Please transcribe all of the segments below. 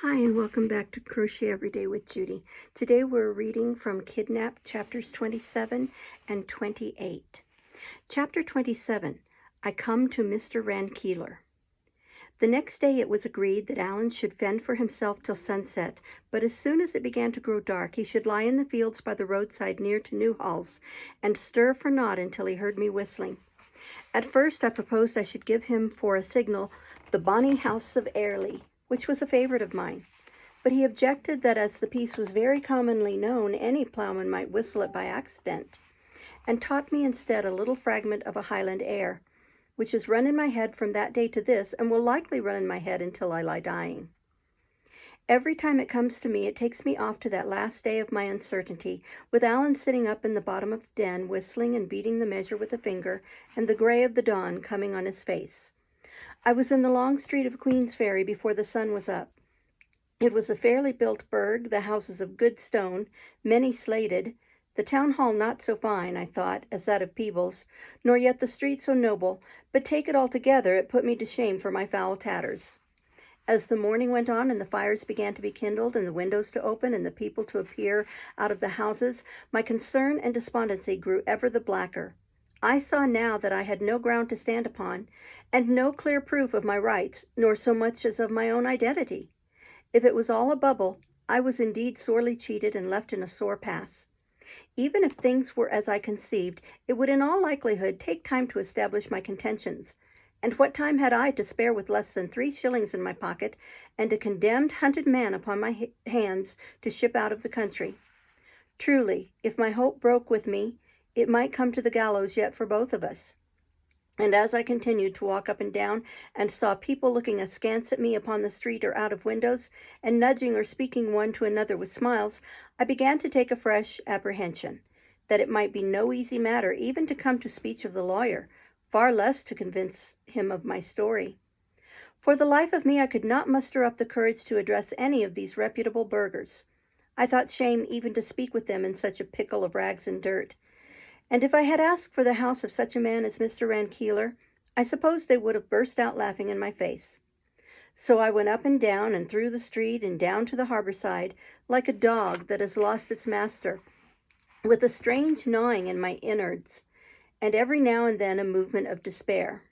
Hi, and welcome back to Crochet Every Day with Judy. Today we're reading from Kidnapped, chapters 27 and 28. Chapter 27, I Come to Mr. Rankeeler. The next day it was agreed that Alan should fend for himself till sunset, but as soon as it began to grow dark, he should lie in the fields by the roadside near to Newhalls, and stir for naught until he heard me whistling. At first I proposed I should give him for a signal the Bonny House of Airlie, which was a favorite of mine. But he objected that as the piece was very commonly known, any ploughman might whistle it by accident, and taught me instead a little fragment of a Highland air, which has run in my head from that day to this, and will likely run in my head until I lie dying. Every time it comes to me, it takes me off to that last day of my uncertainty, with Alan sitting up in the bottom of the den, whistling and beating the measure with a finger, and the gray of the dawn coming on his face. I was in the long street of Queensferry before the sun was up. It was a fairly built burg, the houses of good stone, many slated, the town hall not so fine, I thought, as that of Peebles, nor yet the street so noble, but take it altogether, it put me to shame for my foul tatters. As the morning went on and the fires began to be kindled and the windows to open and the people to appear out of the houses, my concern and despondency grew ever the blacker. I saw now that I had no ground to stand upon, and no clear proof of my rights, nor so much as of my own identity. If it was all a bubble, I was indeed sorely cheated and left in a sore pass. Even if things were as I conceived, it would in all likelihood take time to establish my contentions. And what time had I to spare with less than 3 shillings in my pocket, and a condemned, hunted man upon my hands to ship out of the country? Truly, if my hope broke with me, it might come to the gallows yet for both of us. And as I continued to walk up and down, and saw people looking askance at me upon the street or out of windows, and nudging or speaking one to another with smiles, I began to take a fresh apprehension, that it might be no easy matter even to come to speech of the lawyer, far less to convince him of my story. For the life of me I could not muster up the courage to address any of these reputable burghers. I thought shame even to speak with them in such a pickle of rags and dirt. And if I had asked for the house of such a man as Mr. Rankeeler, I suppose they would have burst out laughing in my face. So I went up and down and through the street and down to the harbor side, like a dog that has lost its master, with a strange gnawing in my innards, and every now and then a movement of despair.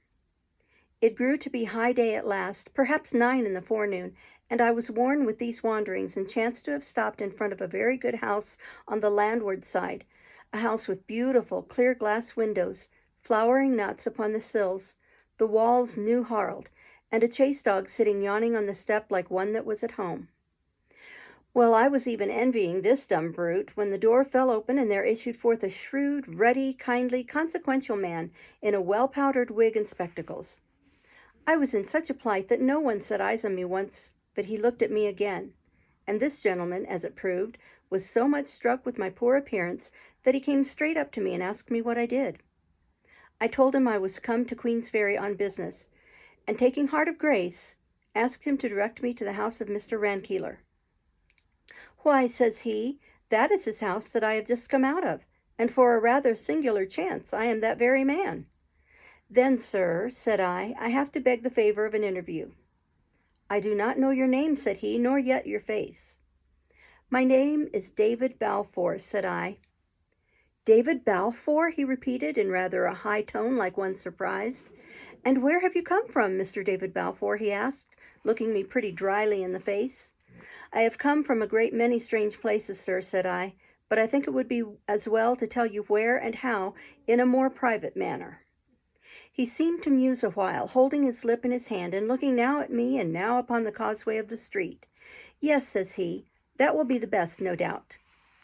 It grew to be high day at last, perhaps 9 in the forenoon, and I was worn with these wanderings, and chanced to have stopped in front of a very good house on the landward side, a house with beautiful clear glass windows, flowering nuts upon the sills, the walls new harled, and a chase dog sitting yawning on the step like one that was at home. Well, I was even envying this dumb brute when the door fell open and there issued forth a shrewd, ruddy, kindly, consequential man in a well-powdered wig and spectacles. I was in such a plight that no one set eyes on me once, but he looked at me again, and this gentleman, as it proved, was so much struck with my poor appearance that he came straight up to me and asked me what I did. I told him I was come to Queensferry on business, and taking heart of grace, asked him to direct me to the house of Mr. Rankeeler. Why, says he, that is his house that I have just come out of, and for a rather singular chance I am that very man. Then, sir, said I have to beg the favor of an interview. I do not know your name, said he, nor yet your face. My name is David Balfour, said I. David Balfour, he repeated in rather a high tone like one surprised. And where have you come from, Mr. David Balfour, he asked, looking me pretty dryly in the face. I have come from a great many strange places, sir, said I, but I think it would be as well to tell you where and how in a more private manner. He seemed to muse a while, holding his lip in his hand, and looking now at me and now upon the causeway of the street. Yes, says he, that will be the best, no doubt.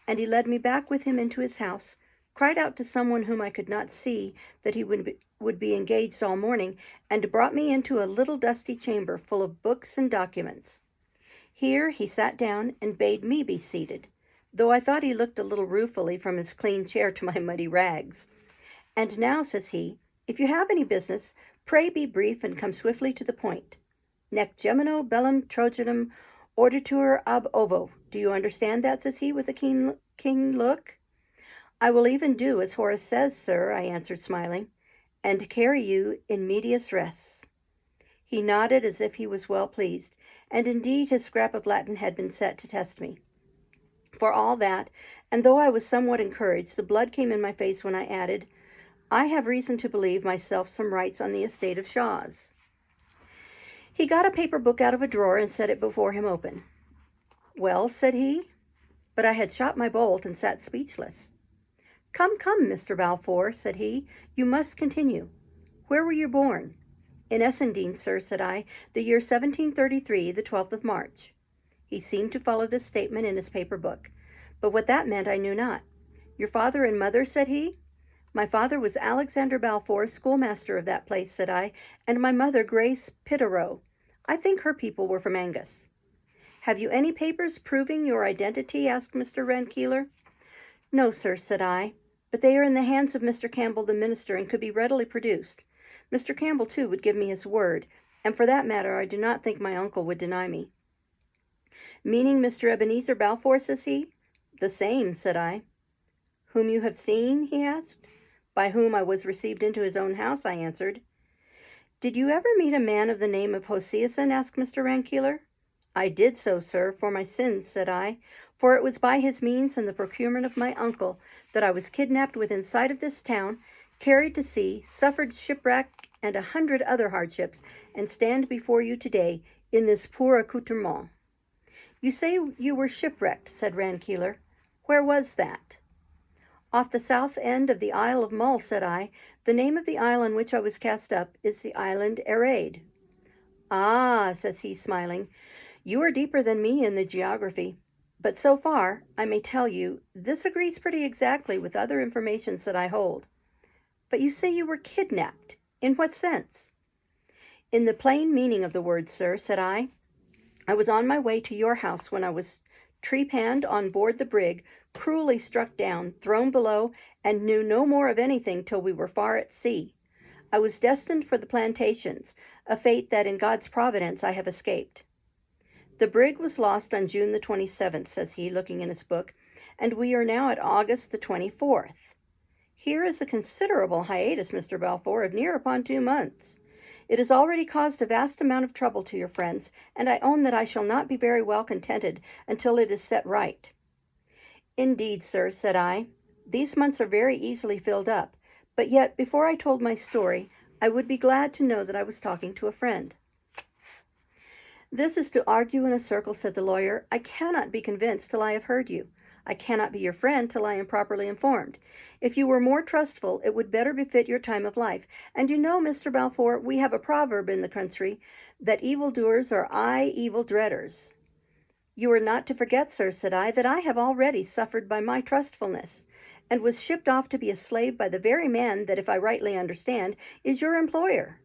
And he led me back with him into his house, cried out to someone whom I could not see that he would be engaged all morning, and brought me into a little dusty chamber full of books and documents. Here he sat down and bade me be seated, though I thought he looked a little ruefully from his clean chair to my muddy rags. And now, says he, if you have any business, pray be brief and come swiftly to the point. Nec gemino bellum Trojanum auditur ab ovo. Do you understand that, says he, with a keen look? I will even do as Horace says, sir, I answered, smiling, and carry you in medias res. He nodded as if he was well pleased, and indeed his scrap of Latin had been set to test me. For all that, and though I was somewhat encouraged, the blood came in my face when I added, I have reason to believe myself some rights on the estate of Shaws. He got a paper book out of a drawer and set it before him open. Well, said he, but I had shot my bolt and sat speechless. Come, Mr. Balfour, said he, you must continue. Where were you born? In Essendine, sir, said I, the year 1733, the 12th of March. He seemed to follow this statement in his paper book, but what that meant I knew not. Your father and mother, said he? My father was Alexander Balfour, schoolmaster of that place, said I, and my mother Grace Pittero. I think her people were from Angus. Have you any papers proving your identity? Asked Mr. Rankeillor. No, sir, said I, but they are in the hands of Mr. Campbell the minister and could be readily produced. Mr. Campbell, too, would give me his word, and for that matter I do not think my uncle would deny me. Meaning Mr. Ebenezer Balfour, says he? The same, said I. Whom you have seen? He asked. By whom I was received into his own house, I answered. Did you ever meet a man of the name of Hosiason? Asked Mr. Rankeillor. I did so, sir, for my sins, said I, for it was by his means and the procurement of my uncle that I was kidnapped within sight of this town, carried to sea, suffered shipwreck and 100 other hardships, and stand before you today in this poor accoutrement. You say you were shipwrecked, said Rankeillor. Where was that? Off the south end of the Isle of Mull, said I. The name of the isle on which I was cast up is the island Arade. Ah, says he, smiling, you are deeper than me in the geography. But so far, I may tell you, this agrees pretty exactly with other informations that I hold. But you say you were kidnapped. In what sense? In the plain meaning of the word, sir, said I. I was on my way to your house when I was trepanned on board the brig, cruelly struck down, thrown below, and knew no more of anything till we were far at sea. I was destined for the plantations, a fate that in God's providence I have escaped. The brig was lost on June the 27th, says he, looking in his book, and we are now at August the 24th. Here is a considerable hiatus, Mr. Balfour, of near upon 2 months. It has already caused a vast amount of trouble to your friends, and I own that I shall not be very well contented until it is set right. Indeed, sir, said I, these months are very easily filled up, but yet before I told my story, I would be glad to know that I was talking to a friend. This is to argue in a circle, said the lawyer. I cannot be convinced till I have heard you. I cannot be your friend till I am properly informed. If you were more trustful, it would better befit your time of life. And you know, Mr. Balfour, we have a proverb in the country that evildoers are aye evil dreaders. You are not to forget, sir, said I, that I have already suffered by my trustfulness, and was shipped off to be a slave by the very man that, if I rightly understand, is your employer.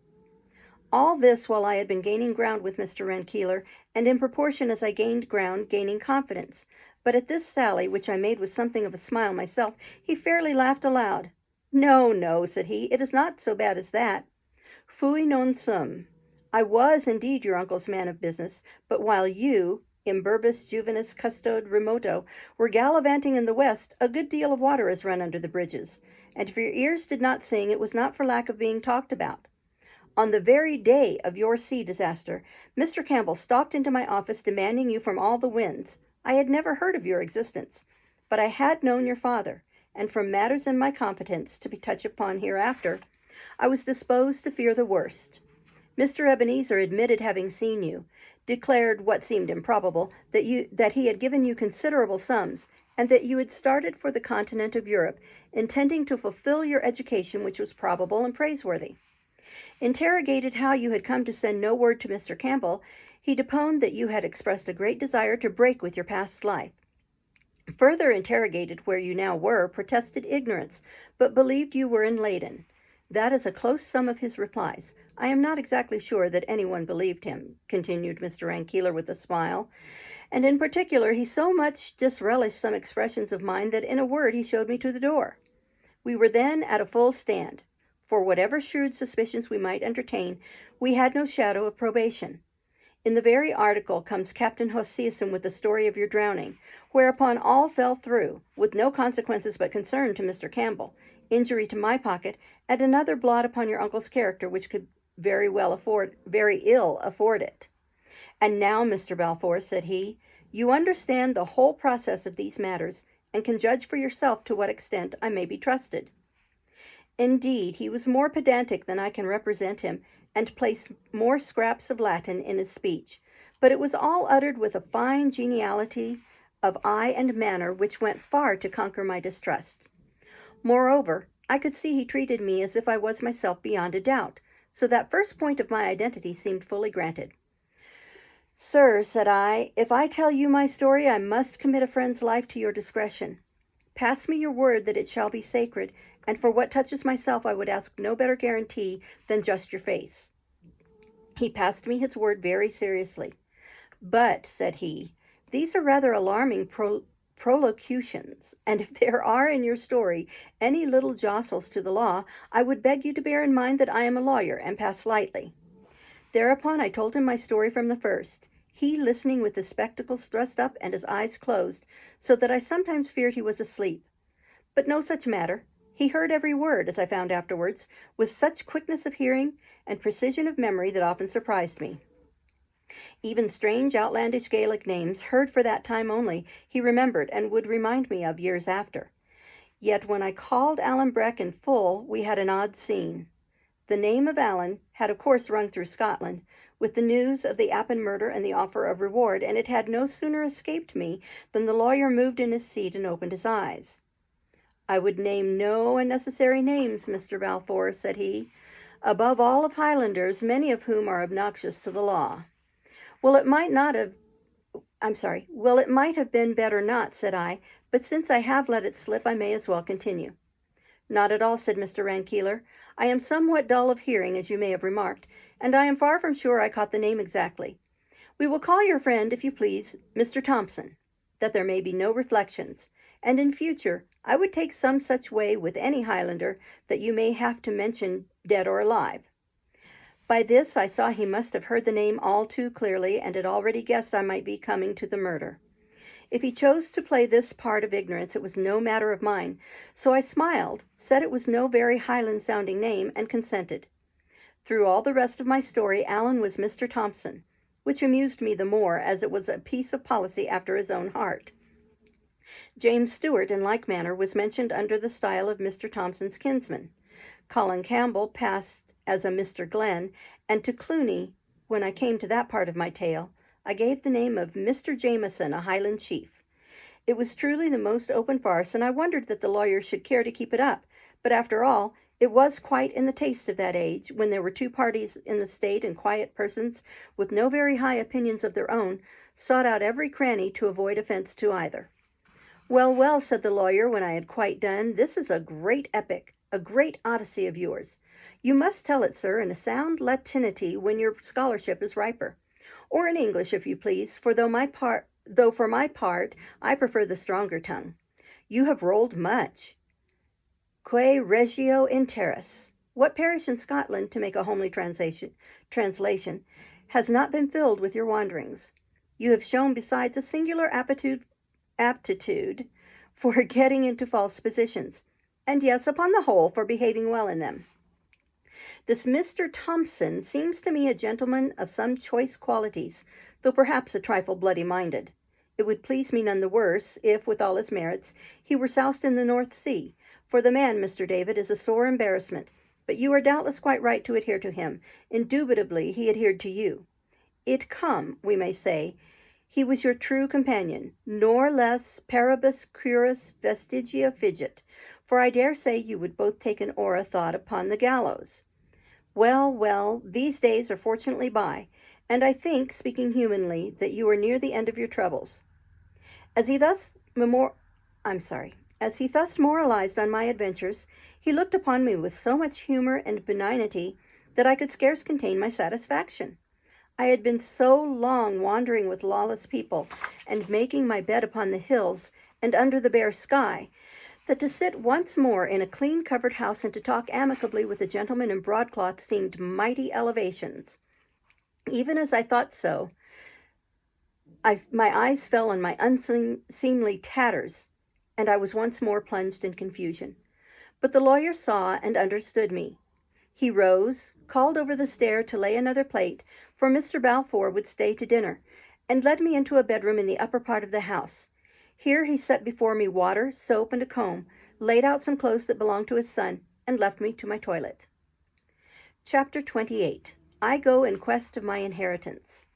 All this while I had been gaining ground with Mr. Rankeillor, and in proportion as I gained ground, gaining confidence. But at this sally, which I made with something of a smile myself, he fairly laughed aloud. No, said he, it is not so bad as that. Fui non sum. I was indeed your uncle's man of business, but while you, imberbis juvenis custode remoto, were gallivanting in the west, a good deal of water has run under the bridges, and if your ears did not sing, it was not for lack of being talked about. On the very day of your sea disaster, Mr. Campbell stalked into my office demanding you from all the winds. I had never heard of your existence, but I had known your father, and from matters in my competence to be touched upon hereafter, I was disposed to fear the worst. Mr. Ebenezer admitted having seen you, declared what seemed improbable, that he had given you considerable sums, and that you had started for the continent of Europe, intending to fulfill your education, which was probable and praiseworthy. Interrogated how you had come to send no word to Mr. Campbell, he deponed that you had expressed a great desire to break with your past life. Further interrogated where you now were, protested ignorance, but believed you were in Leyden. That is a close sum of his replies. I am not exactly sure that anyone believed him, continued Mr. Rankeillor with a smile, and in particular he so much disrelished some expressions of mine that in a word he showed me to the door. We were then at a full stand. For whatever shrewd suspicions we might entertain, we had no shadow of probation. In the very article comes Captain Hosiason with the story of your drowning, whereupon all fell through, with no consequences but concern to Mr. Campbell, injury to my pocket, and another blot upon your uncle's character which could very ill afford it. "And now, Mr. Balfour," said he, "you understand the whole process of these matters, and can judge for yourself to what extent I may be trusted." Indeed, he was more pedantic than I can represent him, and placed more scraps of Latin in his speech, but it was all uttered with a fine geniality of eye and manner which went far to conquer my distrust. Moreover, I could see he treated me as if I was myself beyond a doubt, so that first point of my identity seemed fully granted. "Sir," said I, "if I tell you my story, I must commit a friend's life to your discretion. Pass me your word that it shall be sacred, and for what touches myself I would ask no better guarantee than just your face." He passed me his word very seriously. "But," said he, "these are rather alarming prolocutions, and if there are in your story any little jostles to the law, I would beg you to bear in mind that I am a lawyer, and pass lightly." Thereupon I told him my story from the first, he listening with his spectacles thrust up and his eyes closed, so that I sometimes feared he was asleep. But no such matter. He heard every word, as I found afterwards, with such quickness of hearing and precision of memory that often surprised me. Even strange, outlandish Gaelic names, heard for that time only, he remembered and would remind me of years after. Yet when I called Alan Breck in full, we had an odd scene. The name of Alan had of course rung through Scotland, with the news of the Appin murder and the offer of reward, and it had no sooner escaped me than the lawyer moved in his seat and opened his eyes. "I would name no unnecessary names, Mr. Balfour," said he, "above all of Highlanders, many of whom are obnoxious to the law." Well, it might have been better not," said I, "but since I have let it slip, I may as well continue." "Not at all," said Mr. Rankeillor. "I am somewhat dull of hearing, as you may have remarked, and I am far from sure I caught the name exactly. We will call your friend, if you please, Mr. Thompson, that there may be no reflections, and in future I would take some such way with any Highlander that you may have to mention dead or alive." By this I saw he must have heard the name all too clearly, and had already guessed I might be coming to the murder. If he chose to play this part of ignorance, it was no matter of mine, so I smiled, said it was no very Highland-sounding name, and consented. Through all the rest of my story, Alan was Mr. Thompson, which amused me the more, as it was a piece of policy after his own heart. James Stewart, in like manner, was mentioned under the style of Mr. Thompson's kinsman. Colin Campbell passed as a Mr. Glenn, and to Cluny, when I came to that part of my tale, I gave the name of Mr. Jameson, a Highland chief. It was truly the most open farce, and I wondered that the lawyers should care to keep it up, but after all, it was quite in the taste of that age, when there were two parties in the state, and quiet persons, with no very high opinions of their own, sought out every cranny to avoid offence to either. "Well, well," said the lawyer, when I had quite done, "this is a great epic, a great Odyssey of yours. You must tell it, sir, in a sound Latinity when your scholarship is riper. Or in English, if you please, for for my part, I prefer the stronger tongue. You have rolled much. Quae regio in terris. What parish in Scotland, to make a homely translation, has not been filled with your wanderings? You have shown besides a singular aptitude for getting into false positions, and yes, upon the whole, for behaving well in them. This Mr. Thompson seems to me a gentleman of some choice qualities, though perhaps a trifle bloody-minded. It would please me none the worse if, with all his merits, he were soused in the North Sea, for the man, Mr. David, is a sore embarrassment, but you are doubtless quite right to adhere to him. Indubitably he adhered to you. It come, we may say, he was your true companion, nor less paribus curus vestigia figit, for I dare say you would both take an aura thought upon the gallows. Well, well, these days are fortunately by, and I think, speaking humanly, that you are near the end of your troubles." As he thus moralized on my adventures, he looked upon me with so much humor and benignity that I could scarce contain my satisfaction. I had been so long wandering with lawless people, and making my bed upon the hills and under the bare sky, that to sit once more in a clean-covered house and to talk amicably with a gentleman in broadcloth seemed mighty elevations. Even as I thought so, my eyes fell on my unseemly tatters, and I was once more plunged in confusion. But the lawyer saw and understood me. He rose, called over the stair to lay another plate, for Mr. Balfour would stay to dinner, and led me into a bedroom in the upper part of the house. Here he set before me water, soap, and a comb, laid out some clothes that belonged to his son, and left me to my toilet. Chapter 28. I go in quest of my inheritance.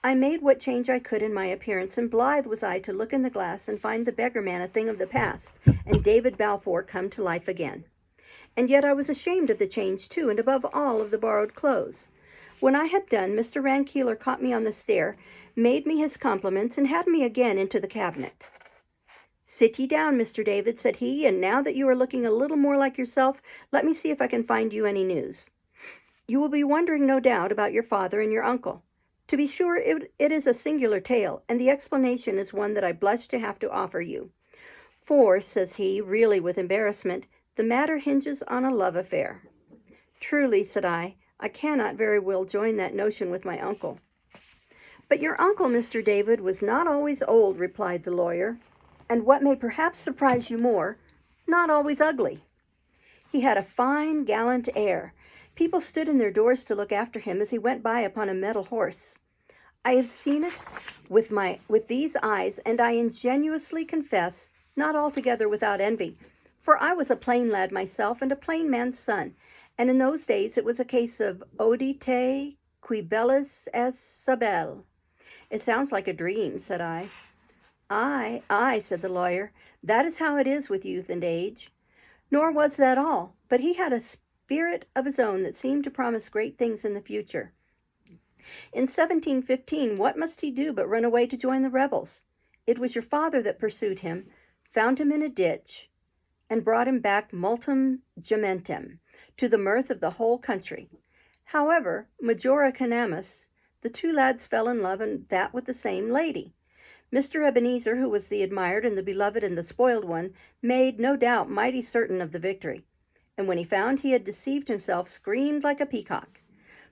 I made what change I could in my appearance, and blithe was I to look in the glass and find the beggar man a thing of the past, and David Balfour come to life again. And yet I was ashamed of the change too, and above all of the borrowed clothes. When I had done, Mr. Rankeeler caught me on the stair, made me his compliments, and had me again into the cabinet. "Sit ye down, Mr. David," said he, "and now that you are looking a little more like yourself, let me see if I can find you any news. You will be wondering, no doubt, about your father and your uncle. To be sure, it is a singular tale, and the explanation is one that I blush to have to offer you. For," says he, really with embarrassment, "the matter hinges on a love affair." "Truly," said I cannot very well join that notion with my uncle." "But your uncle, Mr. David, was not always old," replied the lawyer, "and what may perhaps surprise you more, not always ugly. He had a fine, gallant air. People stood in their doors to look after him as he went by upon a mettle horse. I have seen it with these eyes, and I ingenuously confess, not altogether without envy, for I was a plain lad myself, and a plain man's son, and in those days it was a case of odite qui bellus est sa belle." "It sounds like a dream," said I. Aye, said the lawyer, "that is how it is with youth and age." Nor was that all, but he had a spirit of his own that seemed to promise great things in the future. In 1715, what must he do but run away to join the rebels? It was your father that pursued him, found him in a ditch, and brought him back multum gementem, to the mirth of the whole country. However, majora canamus, the two lads fell in love, and that with the same lady. Mr. Ebenezer, who was the admired and the beloved and the spoiled one, made, no doubt, mighty certain of the victory, and when he found he had deceived himself, screamed like a peacock.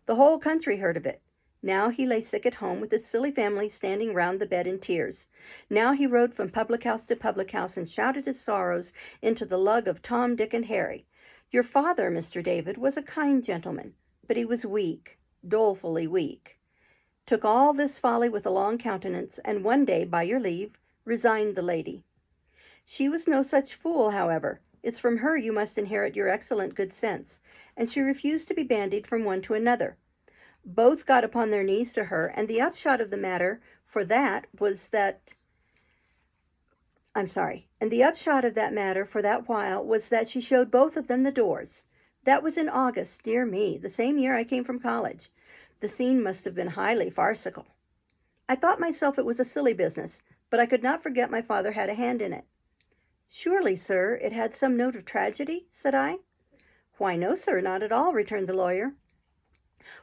The whole country heard of it. Now he lay sick at home with his silly family standing round the bed in tears. Now he rode from public house to public house and shouted his sorrows into the lug of Tom, Dick, and Harry. Your father, Mr. David, was a kind gentleman, but he was weak, dolefully weak. Took all this folly with a long countenance, and one day, by your leave, resigned the lady. She was no such fool, however. It's from her you must inherit your excellent good sense, and she refused to be bandied from one to another. Both got upon their knees to her, and the upshot of that matter for that while was that she showed both of them the doors. That was in August, dear me, the same year I came from college. The scene must have been highly farcical. I thought myself it was a silly business, but I could not forget my father had a hand in it. "Surely, sir, it had some note of tragedy?" said I. "Why, no, sir, not at all," returned the lawyer.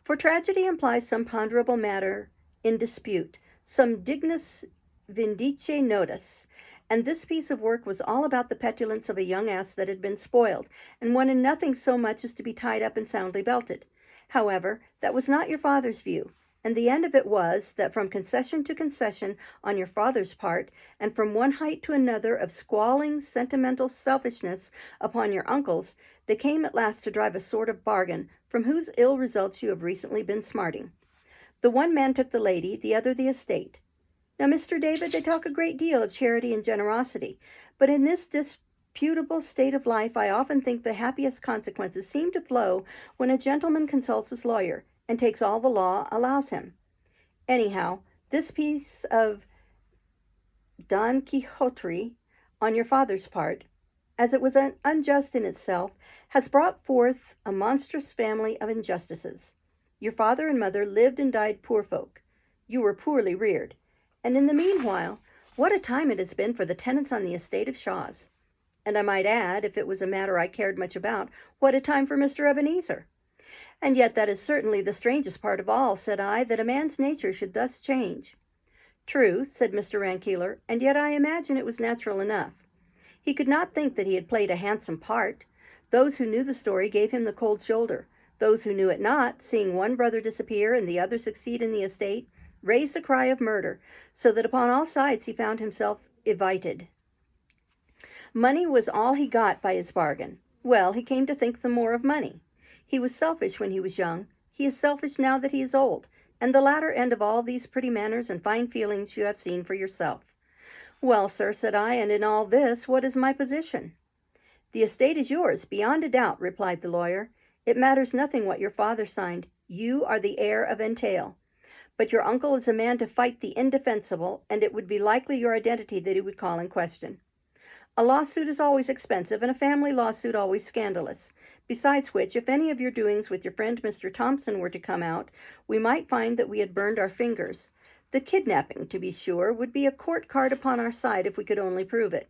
"For tragedy implies some ponderable matter in dispute, some dignus vindice nodus, and this piece of work was all about the petulance of a young ass that had been spoiled, and wanted nothing so much as to be tied up and soundly belted. However, that was not your father's view, and the end of it was that from concession to concession on your father's part, and from one height to another of squalling, sentimental selfishness upon your uncle's, they came at last to drive a sort of bargain from whose ill results you have recently been smarting. The one man took the lady, the other the estate. Now, Mr. David, they talk a great deal of charity and generosity, but in this disputable state of life I often think the happiest consequences seem to flow when a gentleman consults his lawyer and takes all the law allows him. Anyhow, this piece of Don Quixotery on your father's part, as it was unjust in itself, has brought forth a monstrous family of injustices. Your father and mother lived and died poor folk. You were poorly reared. And in the meanwhile, what a time it has been for the tenants on the estate of Shaw's. And I might add, if it was a matter I cared much about, what a time for Mr. Ebenezer. And yet that is certainly the strangest part of all, said I, that a man's nature should thus change. True, said Mr. Rankeeler, and yet I imagine it was natural enough. He could not think that he had played a handsome part. Those who knew the story gave him the cold shoulder. Those who knew it not, seeing one brother disappear and the other succeed in the estate, raised a cry of murder, so that upon all sides he found himself evited. Money was all he got by his bargain. Well, he came to think the more of money. He was selfish when he was young. He is selfish now that he is old, and the latter end of all these pretty manners and fine feelings you have seen for yourself. Well, sir, said I, and in all this, what is my position? The estate is yours, beyond a doubt, replied the lawyer. It matters nothing what your father signed. You are the heir of entail. But your uncle is a man to fight the indefensible, and it would be likely your identity that he would call in question. A lawsuit is always expensive, and a family lawsuit always scandalous. Besides which, if any of your doings with your friend Mr. Thompson were to come out, we might find that we had burned our fingers. The kidnapping, to be sure, would be a court card upon our side if we could only prove it.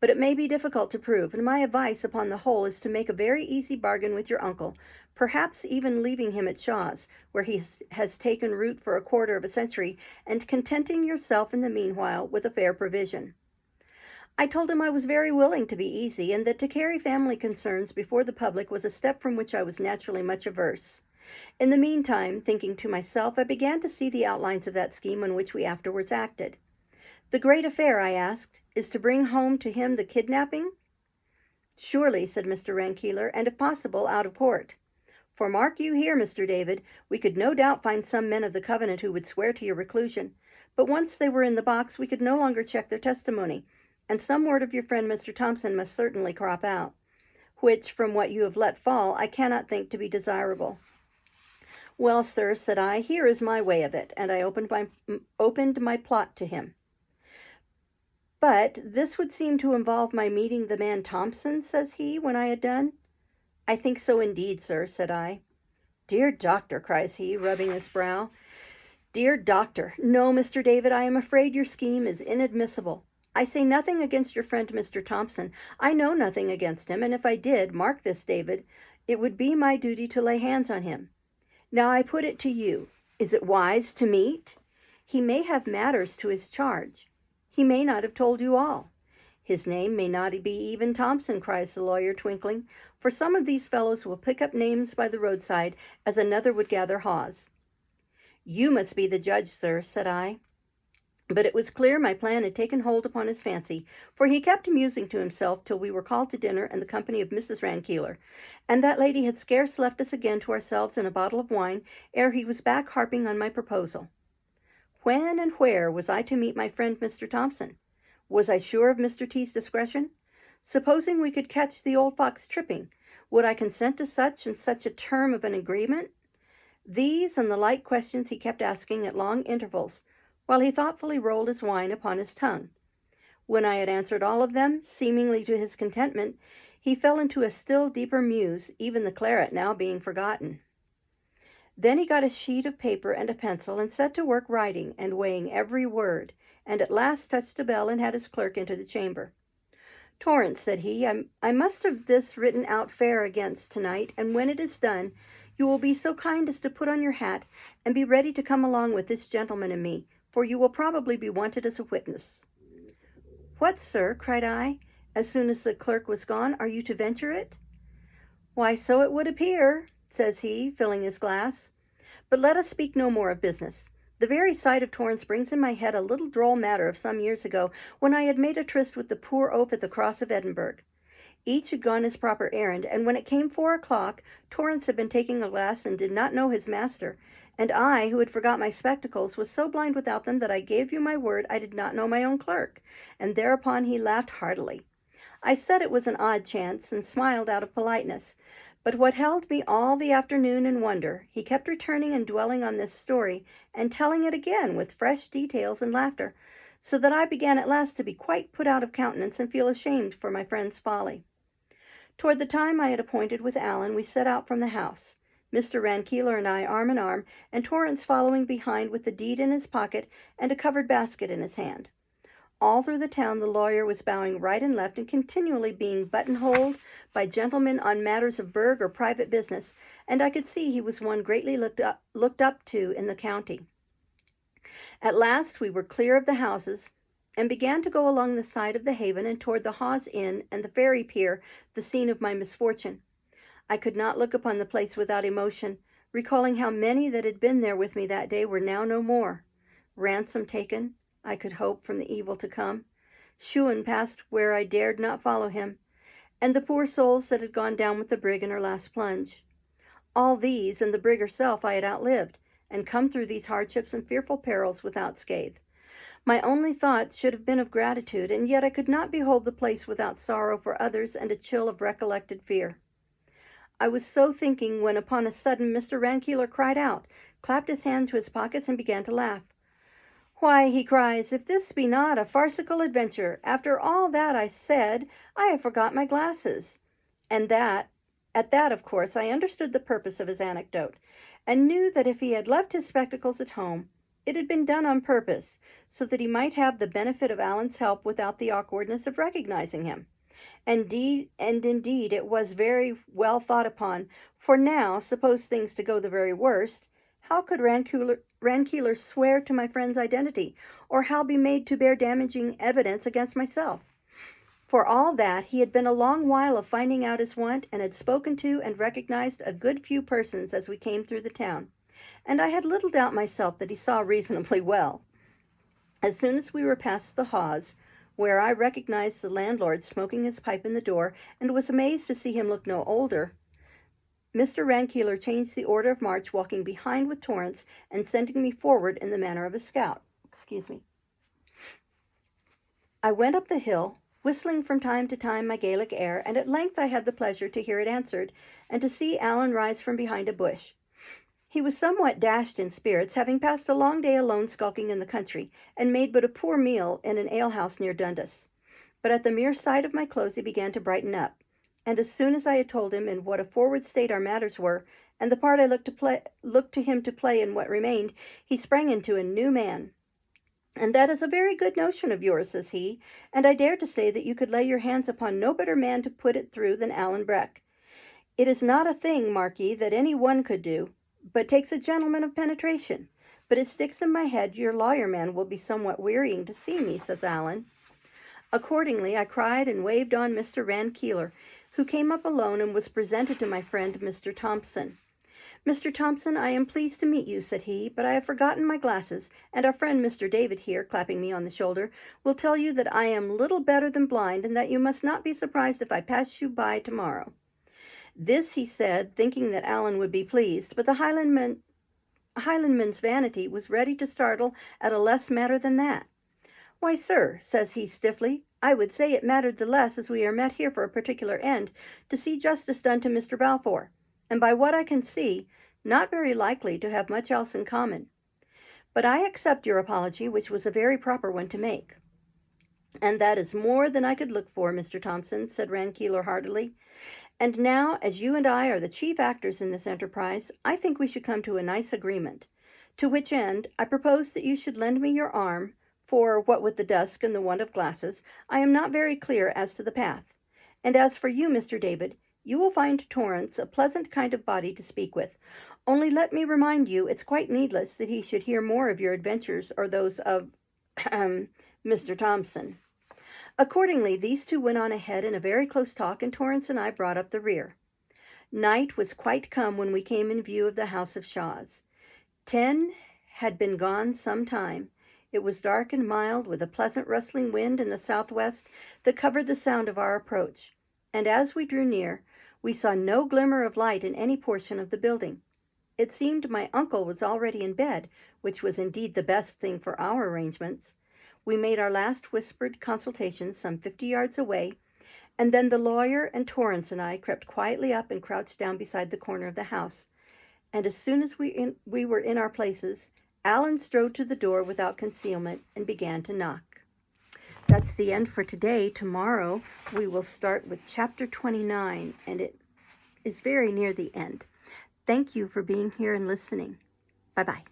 But it may be difficult to prove, and my advice upon the whole is to make a very easy bargain with your uncle, perhaps even leaving him at Shaw's, where he has taken root for a quarter of a century, and contenting yourself in the meanwhile with a fair provision. I told him I was very willing to be easy, and that to carry family concerns before the public was a step from which I was naturally much averse. In the meantime, thinking to myself, I began to see the outlines of that scheme on which we afterwards acted. The great affair, I asked, is to bring home to him the kidnapping? Surely, said Mr. Rankeeler, and if possible, out of court. For mark you here, Mr. David, we could no doubt find some men of the covenant who would swear to your reclusion, but once they were in the box, we could no longer check their testimony, and some word of your friend Mr. Thompson must certainly crop out, which, from what you have let fall, I cannot think to be desirable. Well, sir, said I, here is my way of it, and I opened my plot to him. But this would seem to involve my meeting the man Thompson, says he, when I had done. I think so indeed, sir, said I. Dear doctor, cries he, rubbing his brow. Dear doctor, no, Mr. David, I am afraid your scheme is inadmissible. I say nothing against your friend Mr. Thompson. I know nothing against him, and if I did, mark this, David, it would be my duty to lay hands on him. Now I put it to you, is it wise to meet? He may have matters to his charge. He may not have told you all. His name may not be even Thompson, cries the lawyer, twinkling, for some of these fellows will pick up names by the roadside as another would gather haws. You must be the judge, sir, said I. But it was clear my plan had taken hold upon his fancy, for he kept amusing to himself till we were called to dinner in the company of Mrs. Rankeeler, and that lady had scarce left us again to ourselves and a bottle of wine ere he was back harping on my proposal. When and where was I to meet my friend Mr. Thompson? Was I sure of Mr. T.'s discretion? Supposing we could catch the old fox tripping, would I consent to such and such a term of an agreement? These and the like questions he kept asking at long intervals, while he thoughtfully rolled his wine upon his tongue. When I had answered all of them, seemingly to his contentment, he fell into a still deeper muse, even the claret now being forgotten. Then he got a sheet of paper and a pencil and set to work writing and weighing every word, and at last touched a bell and had his clerk into the chamber. Torrance, said he, I must have this written out fair against tonight, and when it is done, you will be so kind as to put on your hat and be ready to come along with this gentleman and me, for you will probably be wanted as a witness. What, sir, cried I, as soon as the clerk was gone, are you to venture it? Why, so it would appear, says he, filling his glass. But let us speak no more of business. The very sight of Torrance brings in my head a little droll matter of some years ago, when I had made a tryst with the poor oaf at the Cross of Edinburgh. Each had gone his proper errand, and when it came 4 o'clock, Torrance had been taking a glass and did not know his master, and I, who had forgot my spectacles, was so blind without them that I gave you my word I did not know my own clerk, and thereupon he laughed heartily. I said it was an odd chance, and smiled out of politeness. But what held me all the afternoon in wonder, he kept returning and dwelling on this story, and telling it again with fresh details and laughter, so that I began at last to be quite put out of countenance and feel ashamed for my friend's folly. Toward the time I had appointed with Allen, we set out from the house, Mr. Rankeeler and I arm in arm, and Torrance following behind with the deed in his pocket and a covered basket in his hand. All through the town the lawyer was bowing right and left and continually being buttonholed by gentlemen on matters of burgh or private business, and I could see he was one greatly looked up to in the county. At last we were clear of the houses, and began to go along the side of the haven and toward the Hawes Inn and the ferry pier, the scene of my misfortune. I could not look upon the place without emotion, recalling how many that had been there with me that day were now no more. Ransom taken, I could hope, from the evil to come. Shuan passed where I dared not follow him, and the poor souls that had gone down with the brig in her last plunge. All these and the brig herself I had outlived, and come through these hardships and fearful perils without scathe. My only thoughts should have been of gratitude, and yet I could not behold the place without sorrow for others and a chill of recollected fear. I was so thinking when upon a sudden Mr. Rankeeler cried out, clapped his hand to his pockets, and began to laugh. "Why," he cries, "if this be not a farcical adventure, after all that I said, I have forgot my glasses." And at that, of course, I understood the purpose of his anecdote, and knew that if he had left his spectacles at home, it had been done on purpose, so that he might have the benefit of Alan's help without the awkwardness of recognizing him. Indeed, it was very well thought upon, for now, suppose things to go the very worst, how could Rankeeler swear to my friend's identity, or how be made to bear damaging evidence against myself? For all that, he had been a long while of finding out his want, and had spoken to and recognized a good few persons as we came through the town, and I had little doubt myself that he saw reasonably well. As soon as we were past the Hawes, where I recognized the landlord smoking his pipe in the door, and was amazed to see him look no older, Mr. Rankeeler changed the order of march, walking behind with Torrance, and sending me forward in the manner of a scout. I went up the hill, whistling from time to time my Gaelic air, and at length I had the pleasure to hear it answered, and to see Alan rise from behind a bush. He was somewhat dashed in spirits, having passed a long day alone skulking in the country, and made but a poor meal in an alehouse near Dundas. But at the mere sight of my clothes he began to brighten up, and as soon as I had told him in what a forward state our matters were, and the part I looked to him to play in what remained, he sprang into a new man. "And that is a very good notion of yours," says he, "and I dare to say that you could lay your hands upon no better man to put it through than Alan Breck. It is not a thing, mark ye, that any one could do, but takes a gentleman of penetration. But it sticks in my head your lawyer man will be somewhat wearying to see me," says Alan. Accordingly, I cried and waved on Mr. Rankeeler, who came up alone and was presented to my friend Mr. Thompson. "Mr. Thompson, I am pleased to meet you," said he, "but I have forgotten my glasses, and our friend Mr. David here," clapping me on the shoulder, "will tell you that I am little better than blind, and that you must not be surprised if I pass you by tomorrow." This he said, thinking that Alan would be pleased, but the Highlandman's vanity was ready to startle at a less matter than that. "Why, sir," says he stiffly, "I would say it mattered the less, as we are met here for a particular end, to see justice done to Mr. Balfour, and by what I can see, not very likely to have much else in common. But I accept your apology, which was a very proper one to make." "And that is more than I could look for, Mr. Thompson," said Rankeeler heartily. "And now, as you and I are the chief actors in this enterprise, I think we should come to a nice agreement, to which end I propose that you should lend me your arm, for, what with the dusk and the want of glasses, I am not very clear as to the path. And as for you, Mr. David, you will find Torrance a pleasant kind of body to speak with. Only let me remind you it's quite needless that he should hear more of your adventures or those of Mr. Thompson." Accordingly, these two went on ahead in a very close talk, and Torrance and I brought up the rear. Night was quite come when we came in view of the house of Shaws. 10 had been gone some time. It was dark and mild, with a pleasant rustling wind in the southwest that covered the sound of our approach, and as we drew near, we saw no glimmer of light in any portion of the building. It seemed my uncle was already in bed, which was indeed the best thing for our arrangements. We made our last whispered consultations some 50 yards away, and then the lawyer and Torrance and I crept quietly up and crouched down beside the corner of the house. And as soon as we were in our places, Alan strode to the door without concealment and began to knock. That's the end for today. Tomorrow we will start with chapter 29, and it is very near the end. Thank you for being here and listening. Bye-bye.